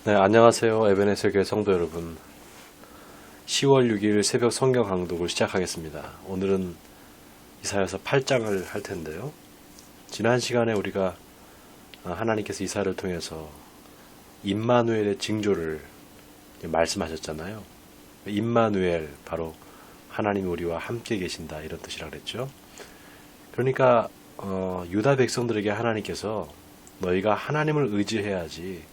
네, 안녕하세요. 에베네zer 교회 성도 여러분. 10월 6일 새벽 성경 강독을 시작하겠습니다. 오늘은 이사야서 8장을 할 텐데요. 지난 시간에 우리가 하나님께서 이사야를 통해서 임마누엘의 징조를 말씀하셨잖아요. 임마누엘, 바로 하나님이 우리와 함께 계신다, 이런 뜻이라 그랬죠. 그러니까 유다 백성들에게 하나님께서 너희가 하나님을 의지해야지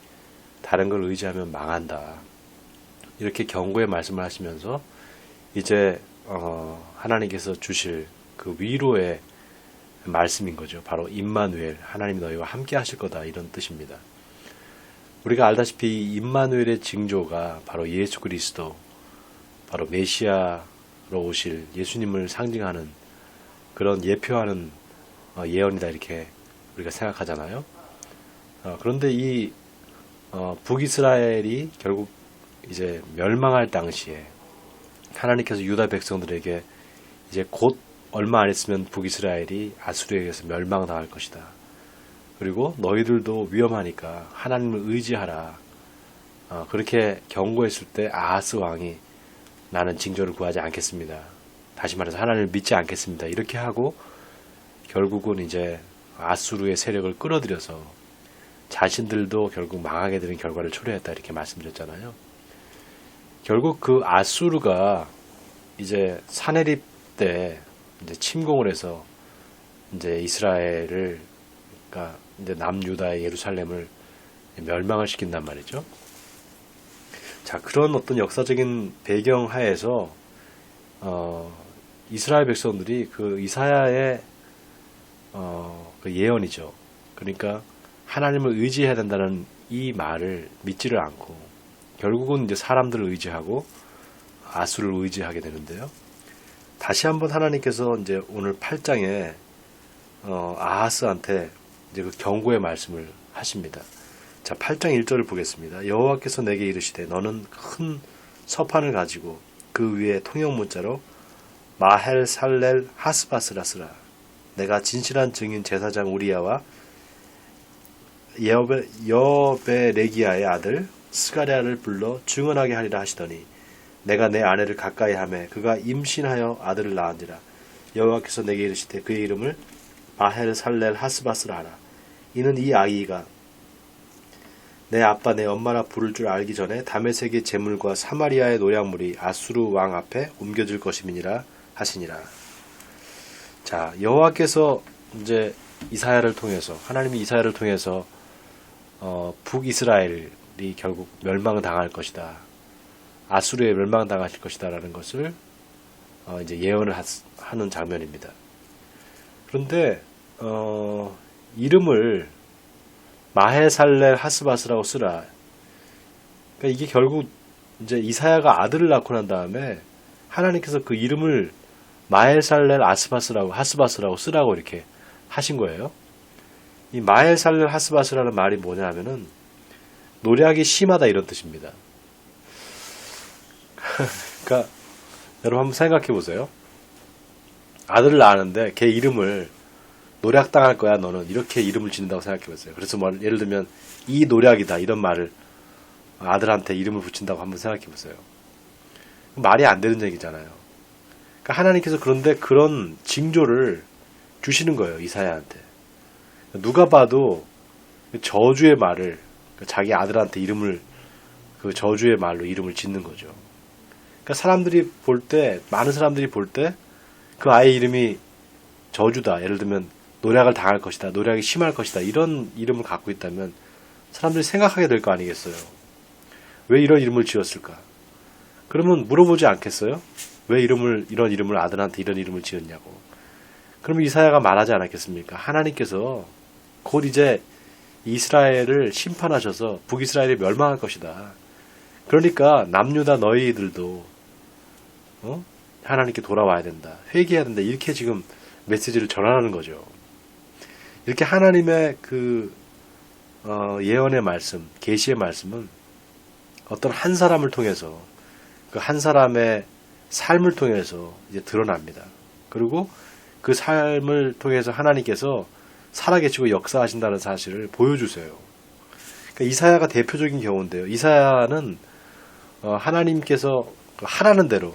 다른 걸 의지하면 망한다, 이렇게 경고의 말씀을 하시면서 이제 하나님께서 주실 그 위로의 말씀인 거죠. 바로 임마누엘, 하나님이 너희와 함께 하실 거다, 이런 뜻입니다. 우리가 알다시피 임마누엘의 징조가 바로 예수 그리스도, 바로 메시아로 오실 예수님을 상징하는 그런 예표하는 예언이다, 이렇게 우리가 생각하잖아요. 그런데 이 북이스라엘이 결국 이제 멸망할 당시에 하나님께서 유다 백성들에게 이제 곧 얼마 안 있으면 북이스라엘이 아수르에게서 멸망당할 것이다. 그리고 너희들도 위험하니까 하나님을 의지하라. 그렇게 경고했을 때 아하스 왕이 나는 징조를 구하지 않겠습니다. 다시 말해서 하나님을 믿지 않겠습니다. 이렇게 하고 결국은 이제 아수르의 세력을 끌어들여서 자신들도 결국 망하게 되는 결과를 초래했다, 이렇게 말씀드렸잖아요. 결국 그 아수르가 이제 사내립 때 이제 침공을 해서 이제 이스라엘을, 그러니까 이제 남유다의 예루살렘을 멸망을 시킨단 말이죠. 자, 그런 어떤 역사적인 배경 하에서 이스라엘 백성들이 그 이사야의 그 예언이죠. 그러니까 하나님을 의지해야 된다는 이 말을 믿지를 않고 결국은 이제 사람들을 의지하고 아수를 의지하게 되는데요. 다시 한번 하나님께서 이제 오늘 8장에 아하스한테 이제 그 경고의 말씀을 하십니다. 자, 8장 1절을 보겠습니다. 여호와께서 내게 이르시되 너는 큰 서판을 가지고 그 위에 통역 문자로 마헬 살렐 하스바스라 쓰라. 내가 진실한 증인 제사장 우리야와 여베레기야의 아들 스가랴를 불러 증언하게 하리라 하시더니 내가 내 아내를 가까이 하매 그가 임신하여 아들을 낳은지라. 여호와께서 내게 이르시되 그의 이름을 마헬 살렐 하스바스라 하라. 이는 이 아이가 내 아빠 내 엄마라 부를 줄 알기 전에 다메섹의 제물과 사마리아의 노략물이 아수르 왕 앞에 옮겨질 것임이니라 하시니라. 자, 여호와께서 이제 이사야를 통해서, 하나님이 이사야를 통해서 북이스라엘이 결국 멸망당할 것이다, 아수르에 멸망당하실 것이다 라는 것을 이제 예언을 하는 장면입니다. 그런데 이름을 마헤살렐 하스바스라고 쓰라. 그러니까 이게 결국 이제 이사야가 아들을 낳고 난 다음에 하나님께서 그 이름을 마헬살렐 하스바스라고 쓰라고 이렇게 하신 거예요. 이 마헬살렐 하스바스라는 말이 뭐냐 하면은 노략이 심하다, 이런 뜻입니다. 그러니까 여러분 한번 생각해 보세요. 아들을 낳았는데 걔 이름을 노략당할 거야 너는, 이렇게 이름을 짓는다고 생각해 보세요. 그래서 뭐 예를 들면 이 노략이다, 이런 말을 아들한테 이름을 붙인다고 한번 생각해 보세요. 말이 안 되는 얘기잖아요. 그러니까 하나님께서 그런데 그런 징조를 주시는 거예요, 이사야한테. 누가 봐도 저주의 말을, 자기 아들한테 이름을, 그 저주의 말로 이름을 짓는 거죠. 그러니까 사람들이 볼 때, 많은 사람들이 볼 때 그 아이 이름이 저주다, 예를 들면 노략을 당할 것이다, 노략이 심할 것이다, 이런 이름을 갖고 있다면 사람들이 생각하게 될 거 아니겠어요. 왜 이런 이름을 지었을까? 그러면 물어보지 않겠어요? 왜 이런 이름을 아들한테 이런 이름을 지었냐고. 그러면 이사야가 말하지 않았겠습니까? 하나님께서 곧 이제 이스라엘을 심판하셔서 북이스라엘이 멸망할 것이다. 그러니까 남유다 너희들도 하나님께 돌아와야 된다, 회개해야 된다, 이렇게 지금 메시지를 전하는 거죠. 이렇게 하나님의 그 예언의 말씀, 계시의 말씀은 어떤 한 사람을 통해서, 그 한 사람의 삶을 통해서 이제 드러납니다. 그리고 그 삶을 통해서 하나님께서 살아계시고 역사하신다는 사실을 보여주세요. 그러니까 이사야가 대표적인 경우인데요. 이사야는 하나님께서 하라는 대로,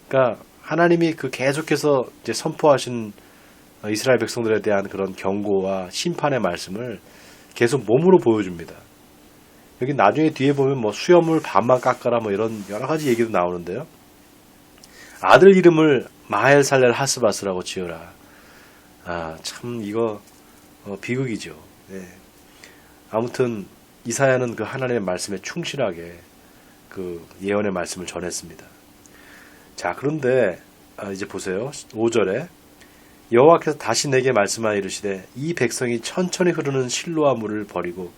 그러니까 하나님이 그 계속해서 이제 선포하신 이스라엘 백성들에 대한 그런 경고와 심판의 말씀을 계속 몸으로 보여줍니다. 여기 나중에 뒤에 보면 뭐 수염을 반만 깎아라 뭐 이런 여러 가지 얘기도 나오는데요. 아들 이름을 마헬살렐 하스바스라고 지어라. 참 이거 비극이죠. 예. 아무튼 이사야는 그 하나님의 말씀에 충실하게 그 예언의 말씀을 전했습니다. 자, 그런데 이제 보세요. 5절에 여호와께서 다시 내게 말씀하여 이르시되 이 백성이 천천히 흐르는 실로아 물을 버리고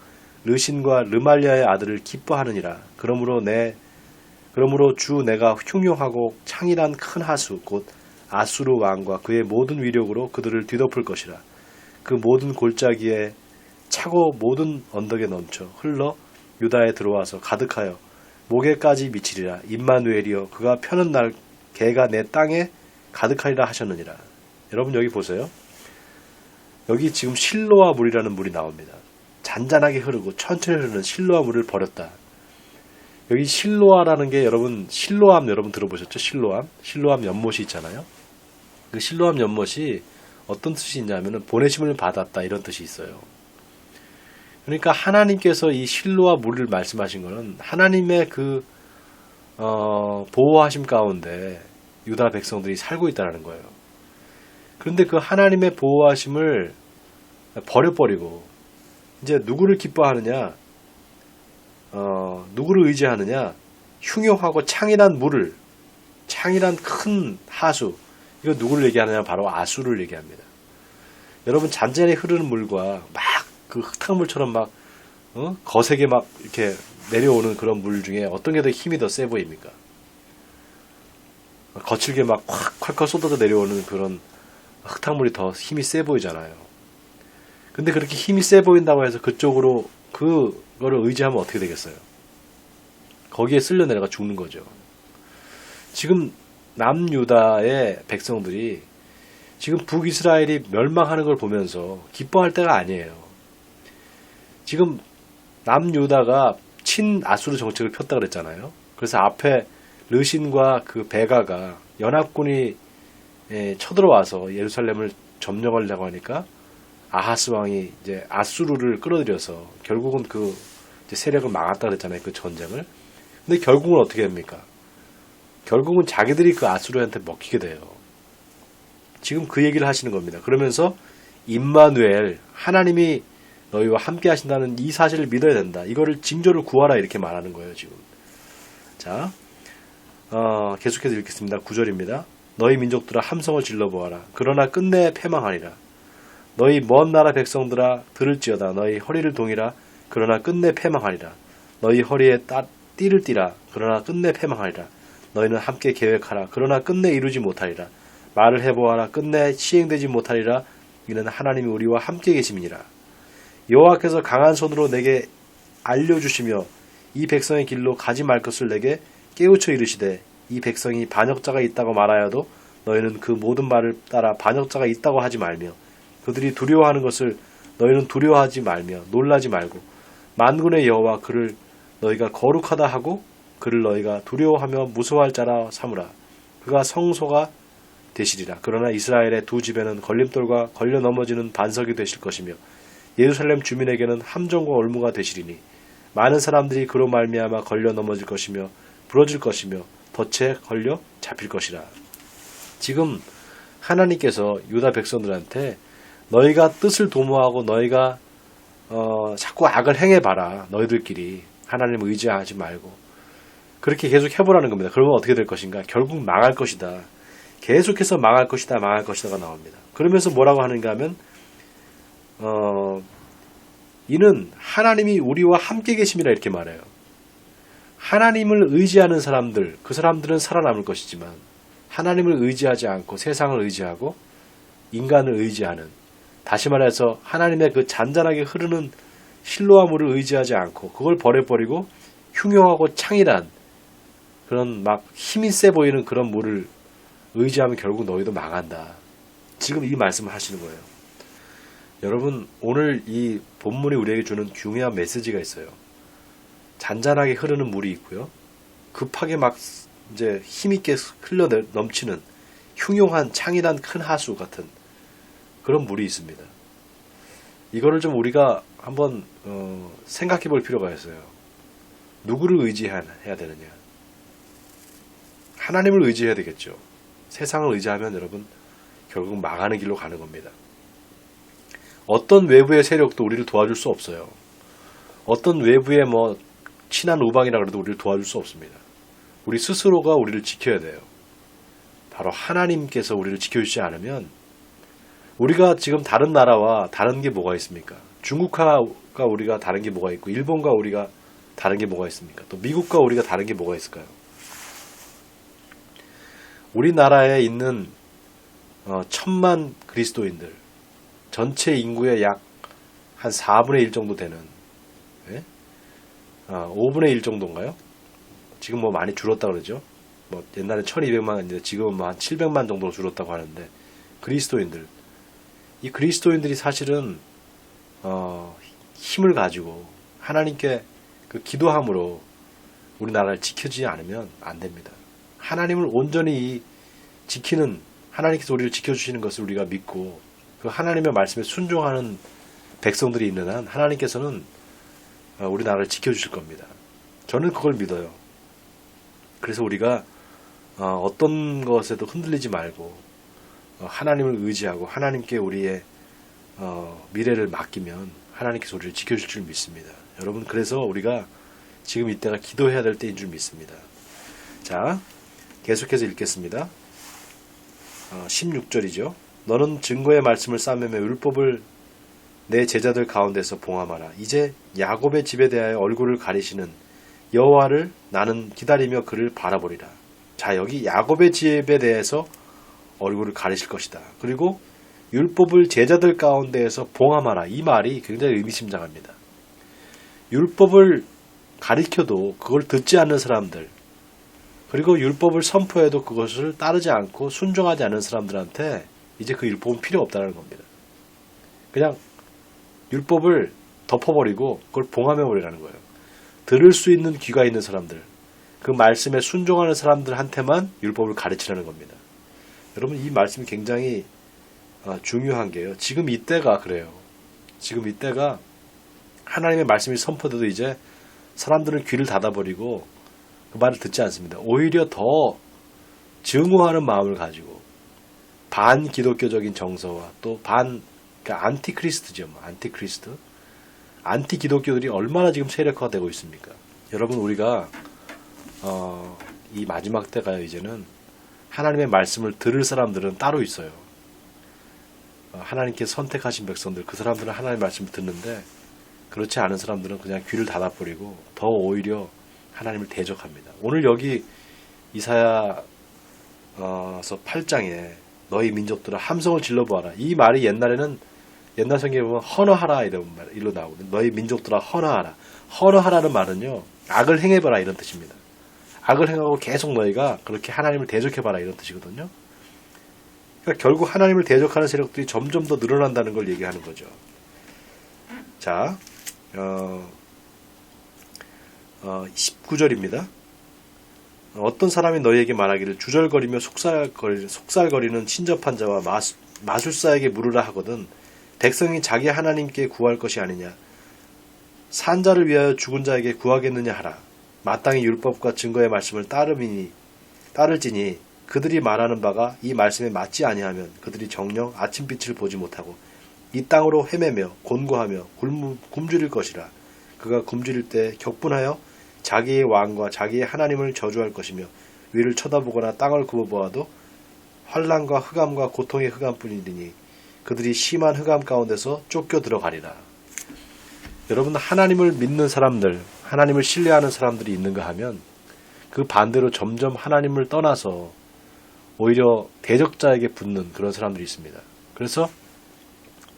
르신과 르말리아의 아들을 기뻐하느니라. 그러므로 주 내가 흉용하고 창이란 큰 하수 곧 아수르 왕과 그의 모든 위력으로 그들을 뒤덮을 것이라. 그 모든 골짜기에 차고 모든 언덕에 넘쳐 흘러 유다에 들어와서 가득하여 목에까지 미치리라. 임마누엘이여 그가 펴는 날 개가 내 땅에 가득하리라 하셨느니라. 여러분 여기 보세요. 여기 지금 실로아 물이라는 물이 나옵니다. 잔잔하게 흐르고 천천히 흐르는 실로아 물을 버렸다. 여기 실로아라는 게 여러분 실로암 여러분 들어보셨죠? 실로암 연못이 있잖아요. 그 실로암 연못이 어떤 뜻이 있냐면은 보내심을 받았다 이런 뜻이 있어요. 그러니까 하나님께서 이 실로아 물을 말씀하신 것은 하나님의 그 보호하심 가운데 유다 백성들이 살고 있다는 거예요. 그런데 그 하나님의 보호하심을 버려버리고 이제 누구를 기뻐하느냐, 누구를 의지하느냐, 흉용하고 창이란 큰 하수, 이거 누구를 얘기하느냐, 바로 아수를 얘기합니다. 여러분 잔잔히 흐르는 물과 막 그 흙탕물처럼 막 거세게 막 이렇게 내려오는 그런 물 중에 어떤 게 더 힘이 더 세 보입니까? 거칠게 막 확 콸콸 쏟아져 내려오는 그런 흙탕물이 더 힘이 세 보이잖아요. 근데 그렇게 힘이 세 보인다고 해서 그쪽으로 그거를 의지하면 어떻게 되겠어요? 거기에 쓸려 내려가 죽는 거죠. 지금 남유다의 백성들이 지금 북이스라엘이 멸망하는 걸 보면서 기뻐할 때가 아니에요. 지금 남유다가 친아수르 정책을 폈다 그랬잖아요. 그래서 앞에 르신과 그 베가가 연합군이 쳐들어와서 예루살렘을 점령하려고 하니까 아하스 왕이 이제 아수르를 끌어들여서 결국은 그 세력을 막았다 그랬잖아요. 그 전쟁을. 근데 결국은 어떻게 됩니까? 결국은 자기들이 그 아수르한테 먹히게 돼요. 지금 그 얘기를 하시는 겁니다. 그러면서 임마누엘 하나님이 너희와 함께 하신다는 이 사실을 믿어야 된다. 이거를 징조를 구하라 이렇게 말하는 거예요. 지금. 자, 계속해서 읽겠습니다. 9절입니다. 너희 민족들아 함성을 질러보아라. 그러나 끝내 패망하리라. 너희 먼 나라 백성들아 들을지어다. 너희 허리를 동이라. 그러나 끝내 패망하리라. 너희 허리에 띠를 띠라. 그러나 끝내 패망하리라. 너희는 함께 계획하라. 그러나 끝내 이루지 못하리라. 말을 해보아라. 끝내 시행되지 못하리라. 이는 하나님이 우리와 함께 계심이니라. 여호와께서 강한 손으로 내게 알려주시며 이 백성의 길로 가지 말 것을 내게 깨우쳐 이르시되 이 백성이 반역자가 있다고 말하여도 너희는 그 모든 말을 따라 반역자가 있다고 하지 말며 그들이 두려워하는 것을 너희는 두려워하지 말며 놀라지 말고 만군의 여호와 그를 너희가 거룩하다 하고 그를 너희가 두려워하며 무서워할 자라 삼으라. 그가 성소가 되시리라. 그러나 이스라엘의 두 집에는 걸림돌과 걸려 넘어지는 반석이 되실 것이며 예루살렘 주민에게는 함정과 올무가 되시리니 많은 사람들이 그로 말미암아 걸려 넘어질 것이며 부러질 것이며 덫에 걸려 잡힐 것이라. 지금 하나님께서 유다 백성들한테 너희가 뜻을 도모하고 너희가 자꾸 악을 행해봐라. 너희들끼리 하나님을 의지하지 말고 그렇게 계속 해보라는 겁니다. 그러면 어떻게 될 것인가? 결국 망할 것이다. 계속해서 망할 것이다가 나옵니다. 그러면서 뭐라고 하는가 하면 이는 하나님이 우리와 함께 계심이라 이렇게 말해요. 하나님을 의지하는 사람들, 그 사람들은 살아남을 것이지만 하나님을 의지하지 않고 세상을 의지하고 인간을 의지하는, 다시 말해서 하나님의 그 잔잔하게 흐르는 실로아 물을 의지하지 않고 그걸 버려버리고 흉용하고 창이란 그런 막 힘이 세 보이는 그런 물을 의지하면 결국 너희도 망한다. 지금 이 말씀을 하시는 거예요. 여러분, 오늘 이 본문이 우리에게 주는 중요한 메시지가 있어요. 잔잔하게 흐르는 물이 있고요. 급하게 막 이제 힘있게 흘러 넘치는 흉용한 창이란 큰 하수 같은 그런 물이 있습니다. 이거를 좀 우리가 한번 생각해 볼 필요가 있어요. 누구를 의지해야 되느냐? 하나님을 의지해야 되겠죠. 세상을 의지하면 여러분 결국 망하는 길로 가는 겁니다. 어떤 외부의 세력도 우리를 도와줄 수 없어요. 어떤 외부의 친한 우방이라 그래도 우리를 도와줄 수 없습니다. 우리 스스로가 우리를 지켜야 돼요. 바로 하나님께서 우리를 지켜주지 않으면 우리가 지금 다른 나라와 다른 게 뭐가 있습니까? 중국과 우리가 다른 게 뭐가 있고 일본과 우리가 다른 게 뭐가 있습니까? 또 미국과 우리가 다른 게 뭐가 있을까요? 우리나라에 있는 1,000만 그리스도인들 전체 인구의 약 한 4분의 1 정도 되는 5분의 1 정도인가요? 지금 많이 줄었다 그러죠. 옛날에 1200만인데 지금은 한 700만 정도로 줄었다고 하는데 그리스도인들, 이 그리스도인들이 사실은 힘을 가지고 하나님께 그 기도함으로 우리나라를 지켜주지 않으면 안 됩니다. 하나님을 온전히 지키는, 하나님께서 우리를 지켜주시는 것을 우리가 믿고 그 하나님의 말씀에 순종하는 백성들이 있는 한 하나님께서는 우리나라를 지켜주실 겁니다. 저는 그걸 믿어요. 그래서 우리가 어떤 것에도 흔들리지 말고 하나님을 의지하고 하나님께 우리의 미래를 맡기면 하나님께서 우리를 지켜줄 줄 믿습니다. 여러분, 그래서 우리가 지금 이때가 기도해야 될 때인 줄 믿습니다. 자, 계속해서 읽겠습니다. 16절이죠. 너는 증거의 말씀을 싸매며 율법을 내 제자들 가운데서 봉함하라. 이제 야곱의 집에 대하여 얼굴을 가리시는 여호와를 나는 기다리며 그를 바라보리라. 자, 여기 야곱의 집에 대해서 얼굴을 가리실 것이다. 그리고 율법을 제자들 가운데에서 봉함하라. 이 말이 굉장히 의미심장합니다. 율법을 가리켜도 그걸 듣지 않는 사람들, 그리고 율법을 선포해도 그것을 따르지 않고 순종하지 않는 사람들한테 이제 그 율법은 필요 없다는 겁니다. 그냥 율법을 덮어버리고 그걸 봉함해버리라는 거예요. 들을 수 있는 귀가 있는 사람들, 그 말씀에 순종하는 사람들한테만 율법을 가르치라는 겁니다. 여러분, 이 말씀이 굉장히 중요한 게요. 지금 이때가 그래요. 지금 이때가 하나님의 말씀이 선포돼도 이제 사람들은 귀를 닫아버리고 그 말을 듣지 않습니다. 오히려 더 증오하는 마음을 가지고 반기독교적인 정서와 또 그러니까 안티크리스트죠. 안티크리스트. 안티기독교들이 얼마나 지금 세력화되고 있습니까? 여러분, 우리가 이 마지막 때가요. 이제는 하나님의 말씀을 들을 사람들은 따로 있어요. 하나님께 선택하신 백성들, 그 사람들은 하나님의 말씀을 듣는데 그렇지 않은 사람들은 그냥 귀를 닫아버리고 더 오히려 하나님을 대적합니다. 오늘 여기 이사야서 8장에 너희 민족들아 함성을 질러보아라. 이 말이 옛날에는 옛날 성경에 보면 헌어하라 이런 나오거든요. 너희 민족들아 헌어하라. 헌어하라는 말은요, 악을 행해봐라 이런 뜻입니다. 악을 행하고 계속 너희가 그렇게 하나님을 대적해봐라 이런 뜻이거든요. 그러니까 결국 하나님을 대적하는 세력들이 점점 더 늘어난다는 걸 얘기하는 거죠. 자, 19절입니다. 어떤 사람이 너희에게 말하기를 주절거리며 속살거리는 친접한 자와 마술사에게 물으라 하거든 백성이 자기 하나님께 구할 것이 아니냐. 산 자를 위하여 죽은 자에게 구하겠느냐 하라. 마땅히 율법과 증거의 말씀을 따를지니 그들이 말하는 바가 이 말씀에 맞지 아니하면 그들이 정녕 아침빛을 보지 못하고 이 땅으로 헤매며 곤고하며 굶주릴 것이라. 그가 굶주릴 때 격분하여 자기의 왕과 자기의 하나님을 저주할 것이며 위를 쳐다보거나 땅을 굽어보아도 환난과 흑암과 고통의 흑암뿐이니 그들이 심한 흑암 가운데서 쫓겨 들어가리라. 여러분, 하나님을 믿는 사람들, 하나님을 신뢰하는 사람들이 있는가 하면 그 반대로 점점 하나님을 떠나서 오히려 대적자에게 붙는 그런 사람들이 있습니다. 그래서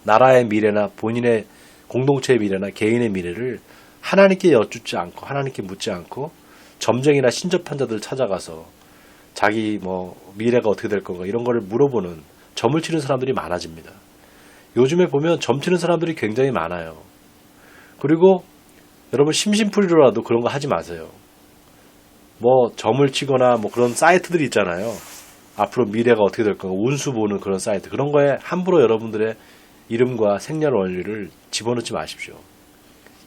나라의 미래나 본인의 공동체의 미래나 개인의 미래를 하나님께 여쭙지 않고 하나님께 묻지 않고 점쟁이나 신접한 자들 찾아가서 자기 미래가 어떻게 될 건가 이런 거를 물어보는 점을 치는 사람들이 많아집니다. 요즘에 보면 점치는 사람들이 굉장히 많아요. 그리고 여러분 심심풀이로라도 그런 거 하지 마세요. 뭐 점을 치거나 뭐 그런 사이트들이 있잖아요. 앞으로 미래가 어떻게 될 건가 운수 보는 그런 사이트, 그런 거에 함부로 여러분들의 이름과 생년월일을 집어넣지 마십시오.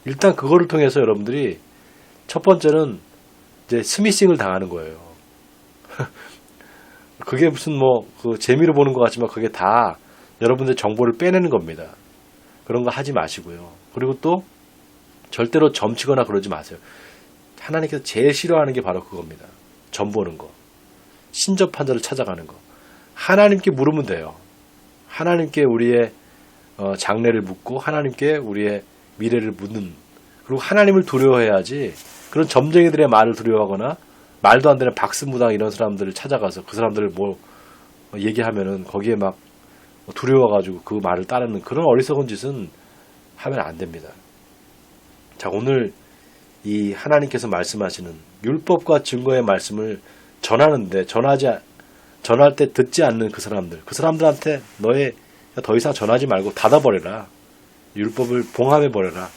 일단 그거를 통해서 여러분들이 첫 번째는 이제 스미싱을 당하는 거예요. 그게 무슨 뭐 그 재미로 보는 것 같지만 그게 다 여러분들 정보를 빼내는 겁니다. 그런 거 하지 마시고요. 그리고 또 절대로 점치거나 그러지 마세요. 하나님께서 제일 싫어하는 게 바로 그겁니다. 점 보는 거. 신접한 자를 찾아가는 거. 하나님께 물으면 돼요. 하나님께 우리의 장래를 묻고 하나님께 우리의 미래를 묻는, 그리고 하나님을 두려워해야지 그런 점쟁이들의 말을 두려워하거나 말도 안 되는 박스무당 이런 사람들을 찾아가서 그 사람들을 뭐 얘기하면은 거기에 막 두려워가지고 그 말을 따르는 그런 어리석은 짓은 하면 안 됩니다. 자, 오늘 이 하나님께서 말씀하시는 율법과 증거의 말씀을 전하는데 전할 때 듣지 않는 그 사람들한테 너의 더 이상 전하지 말고 닫아버려라. 율법을 봉함해버려라.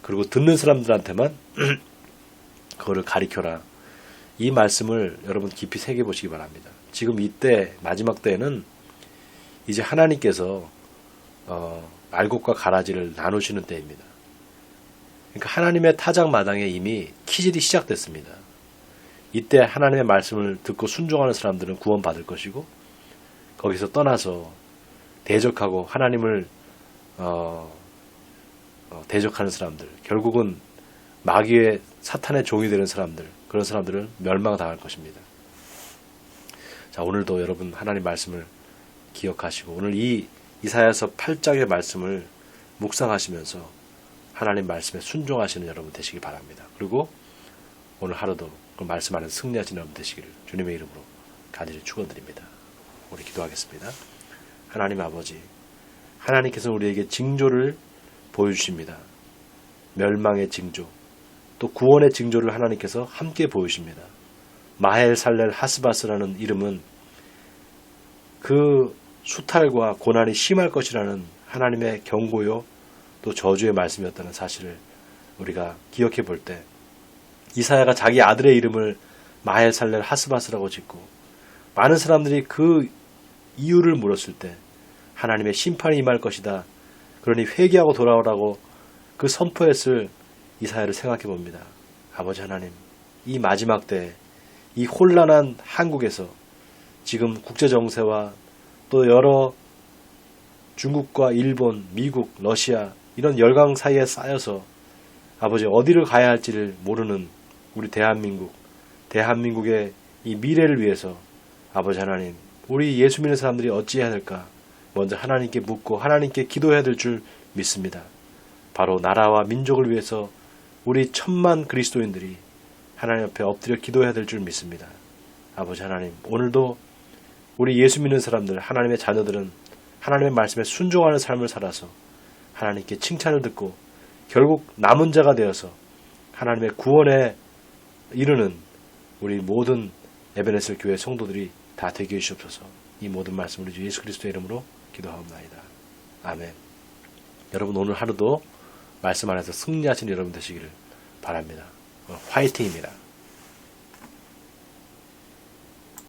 그리고 듣는 사람들한테만 그거를 가리켜라. 이 말씀을 여러분 깊이 새겨보시기 바랍니다. 지금 이때 마지막 때에는 이제 하나님께서 알곡과 가라지를 나누시는 때입니다. 그러니까 하나님의 타작마당에 이미 키질이 시작됐습니다. 이때 하나님의 말씀을 듣고 순종하는 사람들은 구원받을 것이고, 거기서 떠나서 대적하고 하나님을 대적하는 사람들, 결국은 마귀의 사탄의 종이 되는 사람들, 그런 사람들은 멸망당할 것입니다. 자, 오늘도 여러분 하나님 말씀을 기억하시고 오늘 이 이사야서 8장의 말씀을 묵상하시면서 하나님 말씀에 순종하시는 여러분 되시기 바랍니다. 그리고 오늘 하루도 그 말씀 안에 승리하시는 여러분 되시기를 주님의 이름으로 간절히 축원드립니다. 우리 기도하겠습니다. 하나님 아버지, 하나님께서 우리에게 징조를 보여주십니다. 멸망의 징조, 또 구원의 징조를 하나님께서 함께 보여주십니다. 마헬 살렐 하스바스라는 이름은 그 수탈과 고난이 심할 것이라는 하나님의 경고요 또 저주의 말씀이었다는 사실을 우리가 기억해 볼 때, 이사야가 자기 아들의 이름을 마헬 살렐 하스바스라고 짓고 많은 사람들이 그 이유를 물었을 때 하나님의 심판이 임할 것이다, 그러니 회개하고 돌아오라고 그 선포했을 이사야를 생각해 봅니다. 아버지 하나님, 이 마지막 때 이 혼란한 한국에서 지금 국제정세와 또 여러 중국과 일본, 미국, 러시아 이런 열강 사이에 쌓여서 아버지 어디를 가야 할지를 모르는 우리 대한민국의 이 미래를 위해서 아버지 하나님, 우리 예수 믿는 사람들이 어찌해야 될까 먼저 하나님께 묻고 하나님께 기도해야 될 줄 믿습니다. 바로 나라와 민족을 위해서 우리 1000만 그리스도인들이 하나님 앞에 엎드려 기도해야 될 줄 믿습니다. 아버지 하나님, 오늘도 우리 예수 믿는 사람들, 하나님의 자녀들은 하나님의 말씀에 순종하는 삶을 살아서 하나님께 칭찬을 듣고 결국 남은 자가 되어서 하나님의 구원에 이르는 우리 모든 에베네셀 교회 성도들이 다 되게 해주시옵소서. 이 모든 말씀을 주 예수 그리스도의 이름으로 기도하옵나이다. 아멘. 여러분 오늘 하루도 말씀 안에서 승리하시는 여러분 되시기를 바랍니다. 화이팅입니다.